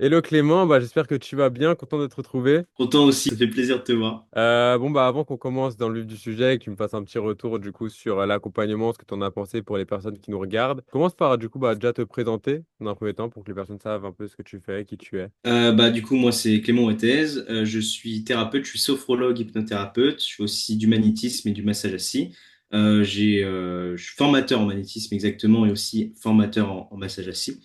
Hello Clément, j'espère que tu vas bien, content de te retrouver. Content aussi, ça fait plaisir de te voir. Avant qu'on commence dans le vif du sujet, que tu me fasses un petit retour du coup sur l'accompagnement, ce que tu en as pensé pour les personnes qui nous regardent. Commence par du coup déjà te présenter dans un premier temps pour que les personnes savent un peu ce que tu fais, qui tu es. Du coup, moi, c'est Clément Wettez. Je suis thérapeute, je suis sophrologue, hypnothérapeute. Je fais aussi du magnétisme et du massage assis. Je suis formateur en magnétisme exactement et aussi formateur en massage assis.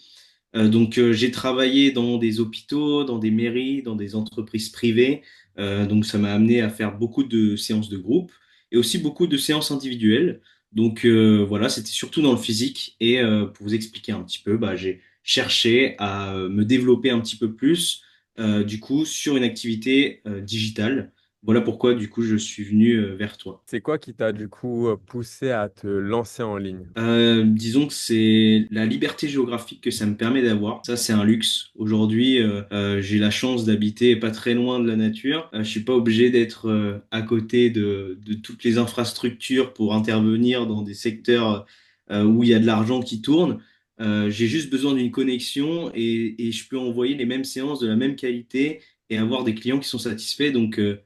J'ai travaillé dans des hôpitaux, dans des mairies, dans des entreprises privées. Donc, ça m'a amené à faire beaucoup de séances de groupe et aussi beaucoup de séances individuelles. Voilà, c'était surtout dans le physique. Pour vous expliquer un petit peu, j'ai cherché à me développer un petit peu plus, du coup, sur une activité digitale. Voilà pourquoi, du coup, je suis venu vers toi. C'est quoi qui t'a du coup poussé à te lancer en ligne? Disons que c'est la liberté géographique que ça me permet d'avoir. Ça, c'est un luxe. Aujourd'hui, j'ai la chance d'habiter pas très loin de la nature. Je suis pas obligé d'être à côté de toutes les infrastructures pour intervenir dans des secteurs où il y a de l'argent qui tourne. J'ai juste besoin d'une connexion et je peux envoyer les mêmes séances de la même qualité et avoir des clients qui sont satisfaits.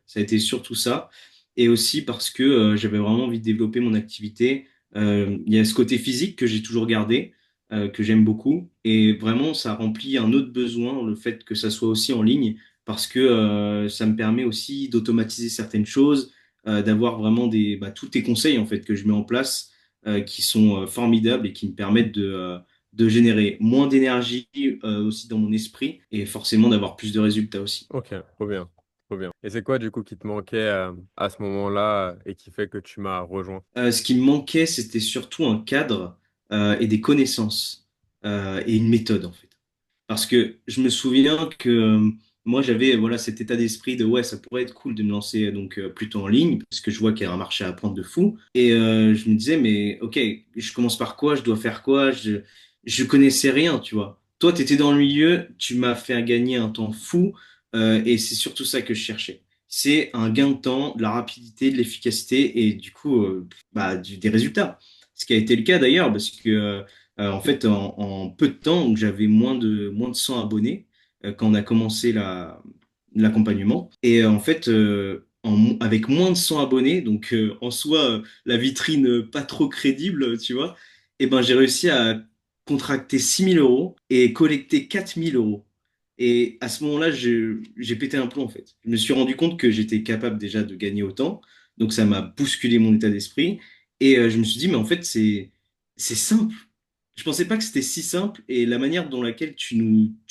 Ça a été surtout ça. Et aussi parce que j'avais vraiment envie de développer mon activité. Il y a ce côté physique que j'ai toujours gardé, que j'aime beaucoup. Et vraiment, ça remplit un autre besoin, le fait que ça soit aussi en ligne, parce que ça me permet aussi d'automatiser certaines choses, d'avoir vraiment tous tes conseils en fait que je mets en place, qui sont formidables et qui me permettent de générer moins d'énergie aussi dans mon esprit et forcément d'avoir plus de résultats aussi. Ok, trop bien, trop bien. Et c'est quoi du coup qui te manquait à ce moment-là et qui fait que tu m'as rejoint? Ce qui me manquait, c'était surtout un cadre et des connaissances et une méthode en fait. Parce que je me souviens que moi j'avais voilà cet état d'esprit de ouais ça pourrait être cool de me lancer plutôt en ligne parce que je vois qu'il y a un marché à prendre de fou et je me disais mais ok je commence par quoi je dois faire quoi je connaissais rien tu vois toi t'étais dans le milieu tu m'as fait gagner un temps fou et c'est surtout ça que je cherchais c'est un gain de temps de la rapidité de l'efficacité et du coup des résultats ce qui a été le cas d'ailleurs parce que en fait, en peu de temps, donc j'avais moins de 100 abonnés quand on a commencé l'accompagnement. En fait, avec moins de 100 abonnés, en soi, la vitrine pas trop crédible, tu vois, et ben, j'ai réussi à contracter 6 000 € et collecter 4 000 €. Et à ce moment-là, j'ai pété un plomb, en fait. Je me suis rendu compte que j'étais capable déjà de gagner autant. Donc, ça m'a bousculé mon état d'esprit. Je me suis dit, mais en fait, c'est simple. Je pensais pas que c'était si simple et la manière dont laquelle tu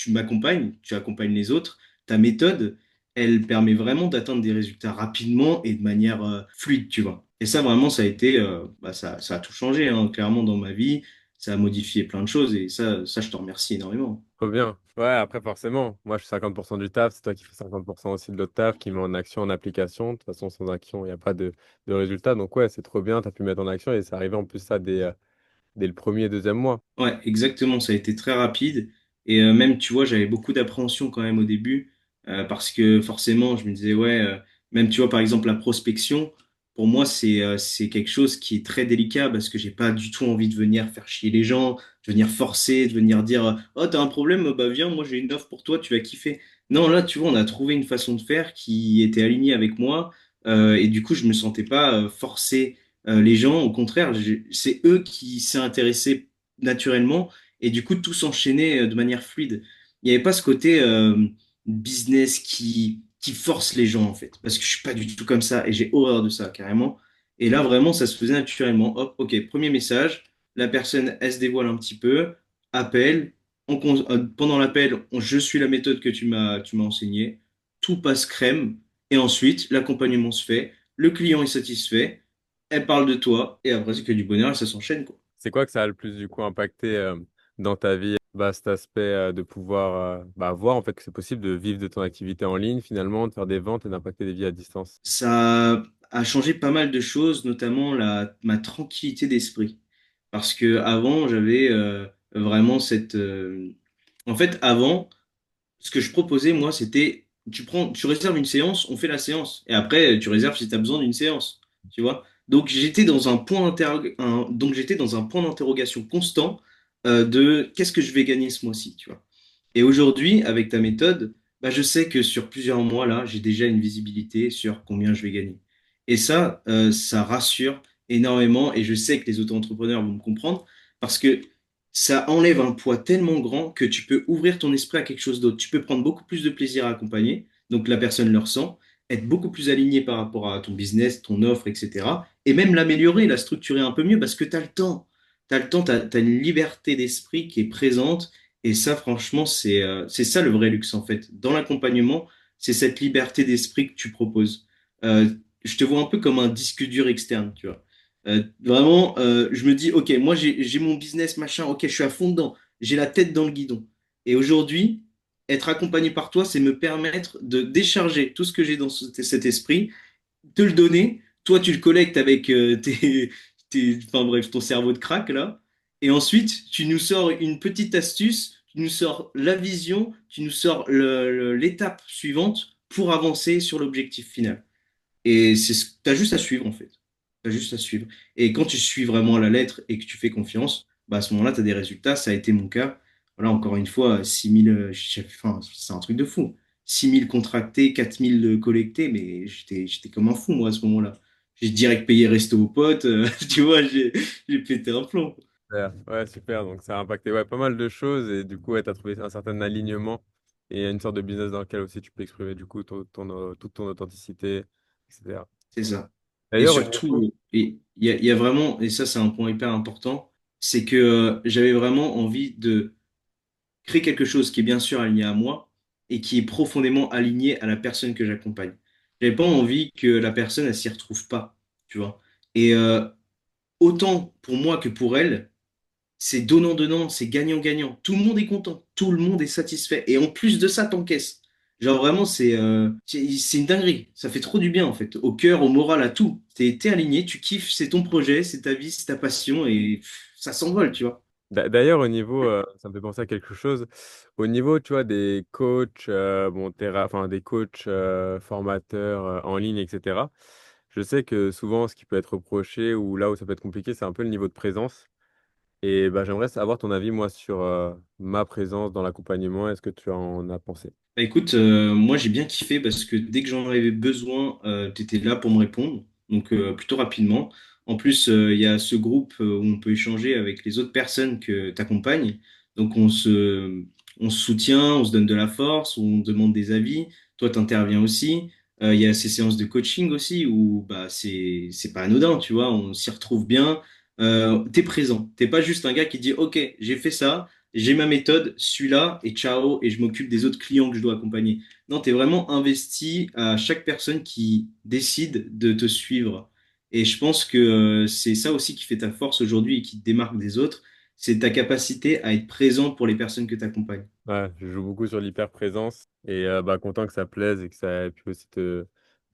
m'accompagnes, tu accompagnes les autres, ta méthode, elle permet vraiment d'atteindre des résultats rapidement et de manière fluide, tu vois. Et ça, vraiment, ça a été, ça a tout changé, hein, clairement, dans ma vie. Ça a modifié plein de choses et ça, je te remercie énormément. Trop bien. Ouais, après, forcément, moi, je fais 50% du taf, c'est toi qui fais 50% aussi de l'autre taf, qui met en action, en application. De toute façon, sans action, il n'y a pas de résultat. Donc, ouais, c'est trop bien, tu as pu mettre en action et c'est arrivé en plus ça dès le premier et deuxième mois. Ouais, exactement. Ça a été très rapide. Même, tu vois, j'avais beaucoup d'appréhension quand même au début, parce que forcément, je me disais, ouais, même, tu vois, par exemple, la prospection, pour moi, c'est quelque chose qui est très délicat parce que j'ai pas du tout envie de venir faire chier les gens, de venir forcer, de venir dire, oh, t'as un problème, bah viens, moi j'ai une offre pour toi, tu vas kiffer. Non, là, tu vois, on a trouvé une façon de faire qui était alignée avec moi, et du coup, je me sentais pas forcer les gens. Au contraire, c'est eux qui s'est intéressé naturellement et du coup tout s'enchaînait de manière fluide. Il n'y avait pas ce côté business qui force les gens en fait, parce que je suis pas du tout comme ça et j'ai horreur de ça carrément. Et là vraiment ça se faisait naturellement. Hop, ok, premier message, la personne elle se dévoile un petit peu, appel, pendant l'appel, je suis la méthode que tu m'as enseignée, tout passe crème et ensuite l'accompagnement se fait, le client est satisfait, elle parle de toi et après c'est que du bonheur et ça s'enchaîne quoi. C'est quoi que ça a le plus, du coup, impacté dans ta vie? Cet aspect de pouvoir voir en fait que c'est possible de vivre de ton activité en ligne, finalement, de faire des ventes et d'impacter des vies à distance. Ça a changé pas mal de choses, notamment ma tranquillité d'esprit. Parce que avant, j'avais vraiment En fait, avant, ce que je proposais, moi, c'était tu réserves une séance, on fait la séance. Et après, tu réserves si tu as besoin d'une séance. Tu vois? Donc j'étais dans un point d'interrogation constant de qu'est-ce que je vais gagner ce mois-ci, tu vois? Et aujourd'hui, avec ta méthode, bah, je sais que sur plusieurs mois, là, j'ai déjà une visibilité sur combien je vais gagner. Et ça rassure énormément et je sais que les auto-entrepreneurs vont me comprendre parce que ça enlève un poids tellement grand que tu peux ouvrir ton esprit à quelque chose d'autre. Tu peux prendre beaucoup plus de plaisir à accompagner, donc la personne le ressent, être beaucoup plus aligné par rapport à ton business, ton offre, etc. Et même l'améliorer, la structurer un peu mieux parce que tu as le temps. Tu as le temps, tu as une liberté d'esprit qui est présente et ça, franchement, c'est ça le vrai luxe, en fait. Dans l'accompagnement, c'est cette liberté d'esprit que tu proposes. Euh, je te vois un peu comme un disque dur externe, tu vois. Vraiment, je me dis, OK, moi, j'ai mon business, machin, OK, je suis à fond dedans. J'ai la tête dans le guidon. Et aujourd'hui, être accompagné par toi, c'est me permettre de décharger tout ce que j'ai dans cet esprit, te le donner. Toi, tu le collectes avec enfin bref, ton cerveau de crack là. Et ensuite, tu nous sors une petite astuce, tu nous sors la vision, tu nous sors l'étape suivante pour avancer sur l'objectif final. Et t'as juste à suivre en fait. T'as juste à suivre. Et quand tu suis vraiment à la lettre et que tu fais confiance, bah à ce moment-là, tu as des résultats. Ça a été mon cas. Voilà, encore une fois, 6000, enfin, c'est un truc de fou. 6000 contractés, 4000 collectés, mais j'étais comme un fou, moi, à ce moment-là. J'ai direct payé resto aux potes, tu vois, j'ai pété un plomb. Super. Ouais, super. Donc, ça a impacté ouais, pas mal de choses. Et du coup, ouais, tu as trouvé un certain alignement et une sorte de business dans lequel aussi tu peux exprimer du coup toute ton authenticité, etc. C'est ça. Et D'ailleurs, au niveau. surtout, il y a vraiment, et ça, c'est un point hyper important, c'est que j'avais vraiment envie de créer quelque chose qui est bien sûr aligné à moi et qui est profondément aligné à la personne que j'accompagne. J'avais pas envie que la personne, elle s'y retrouve pas, tu vois. Et autant pour moi que pour elle, c'est donnant-donnant, c'est gagnant-gagnant. Tout le monde est content, tout le monde est satisfait. Et en plus de ça, t'encaisses. Genre vraiment, c'est une dinguerie. Ça fait trop du bien en fait, au cœur, au moral, à tout. T'es aligné, tu kiffes, c'est ton projet, c'est ta vie, c'est ta passion et ça s'envole, tu vois. D'ailleurs, au niveau, ça me fait penser à quelque chose. Au niveau, tu vois, des coachs, bon, enfin, des coachs, formateurs en ligne, etc. Je sais que souvent, ce qui peut être reproché ou là où ça peut être compliqué, c'est un peu le niveau de présence. Et bah, j'aimerais savoir ton avis, moi, sur ma présence dans l'accompagnement. Est-ce que tu en as pensé? Bah, écoute, moi j'ai bien kiffé parce que dès que j'en avais besoin, tu étais là pour me répondre, donc plutôt rapidement. En plus, il y a ce groupe où on peut échanger avec les autres personnes que tu accompagnes. Donc on se soutient, on se donne de la force, on demande des avis. Toi, tu interviens aussi. Il y a ces séances de coaching aussi où bah, c'est pas anodin, tu vois, on s'y retrouve bien. T'es présent. T'es pas juste un gars qui dit, OK, j'ai fait ça. J'ai ma méthode, suis-là et ciao, et je m'occupe des autres clients que je dois accompagner. Non, tu es vraiment investi à chaque personne qui décide de te suivre. Et je pense que c'est ça aussi qui fait ta force aujourd'hui et qui te démarque des autres, c'est ta capacité à être présent pour les personnes que tu accompagnes. Ouais, je joue beaucoup sur l'hyper-présence et bah, content que ça plaise et que ça ait pu aussi te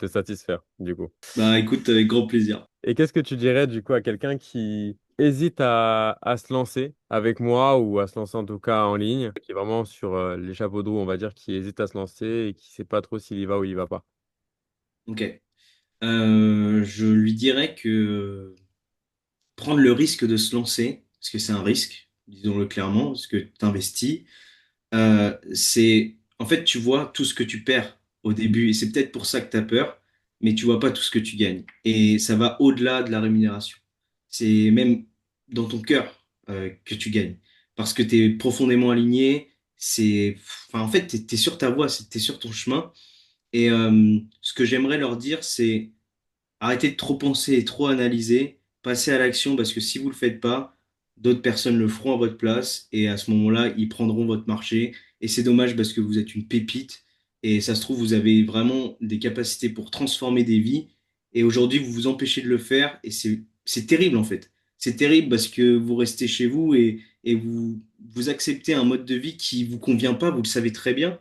satisfaire, du coup. Bah écoute, avec grand plaisir. Et qu'est-ce que tu dirais du coup à quelqu'un qui hésite à se lancer avec moi ou à se lancer en tout cas en ligne, qui est vraiment sur les chapeaux de roue, on va dire, qui hésite à se lancer et qui sait pas trop s'il y va ou il y va pas. Ok. Je lui dirais que prendre le risque de se lancer, parce que c'est un risque, disons-le clairement, parce que tu investis. En fait, tu vois tout ce que tu perds au début, et c'est peut-être pour ça que tu as peur, mais tu vois pas tout ce que tu gagnes. Et ça va au-delà de la rémunération. C'est même dans ton cœur que tu gagnes, parce que tu es profondément aligné. Enfin, en fait, tu es sur ta voie, tu es sur ton chemin. Et ce que j'aimerais leur dire, c'est arrêtez de trop penser et trop analyser, passez à l'action, parce que si vous le faites pas, d'autres personnes le feront à votre place et à ce moment-là, ils prendront votre marché. Et c'est dommage parce que vous êtes une pépite et ça se trouve, vous avez vraiment des capacités pour transformer des vies. Et aujourd'hui, vous vous empêchez de le faire et c'est terrible en fait. C'est terrible parce que vous restez chez vous et vous acceptez un mode de vie qui vous convient pas, vous le savez très bien,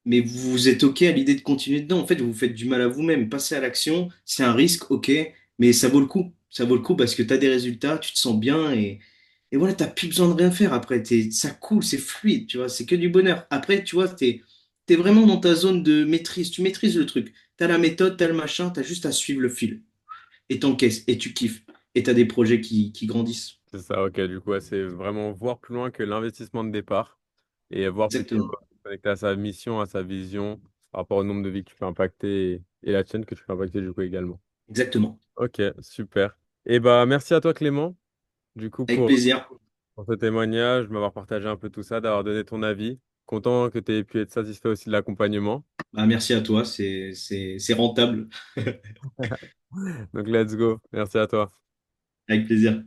mais vous êtes OK à l'idée de continuer dedans. En fait, vous vous faites du mal à vous-même. Passer à l'action, c'est un risque, OK, mais ça vaut le coup. Ça vaut le coup parce que tu as des résultats, tu te sens bien et voilà, t'as plus besoin de rien faire après. Ça coule, c'est fluide, tu vois, c'est que du bonheur. Après, tu vois, t'es vraiment dans ta zone de maîtrise. Tu maîtrises le truc. T'as la méthode, t'as le machin, t'as juste à suivre le fil. Et t'encaisses, et tu kiffes. Et t'as des projets qui grandissent. C'est ça, ok, du coup, ouais, c'est vraiment voir plus loin que l'investissement de départ. et voir plutôt Exactement. connecté à sa mission, à sa vision, par rapport au nombre de vies que tu peux impacter et la tienne que tu peux impacter du coup également. Exactement. Ok, super. Et bah merci à toi Clément, du coup Avec plaisir. pour ce témoignage, de m'avoir partagé un peu tout ça, d'avoir donné ton avis. Content que tu aies pu être satisfait aussi de l'accompagnement. Bah, merci à toi, c'est rentable. Donc let's go. Merci à toi. Avec plaisir.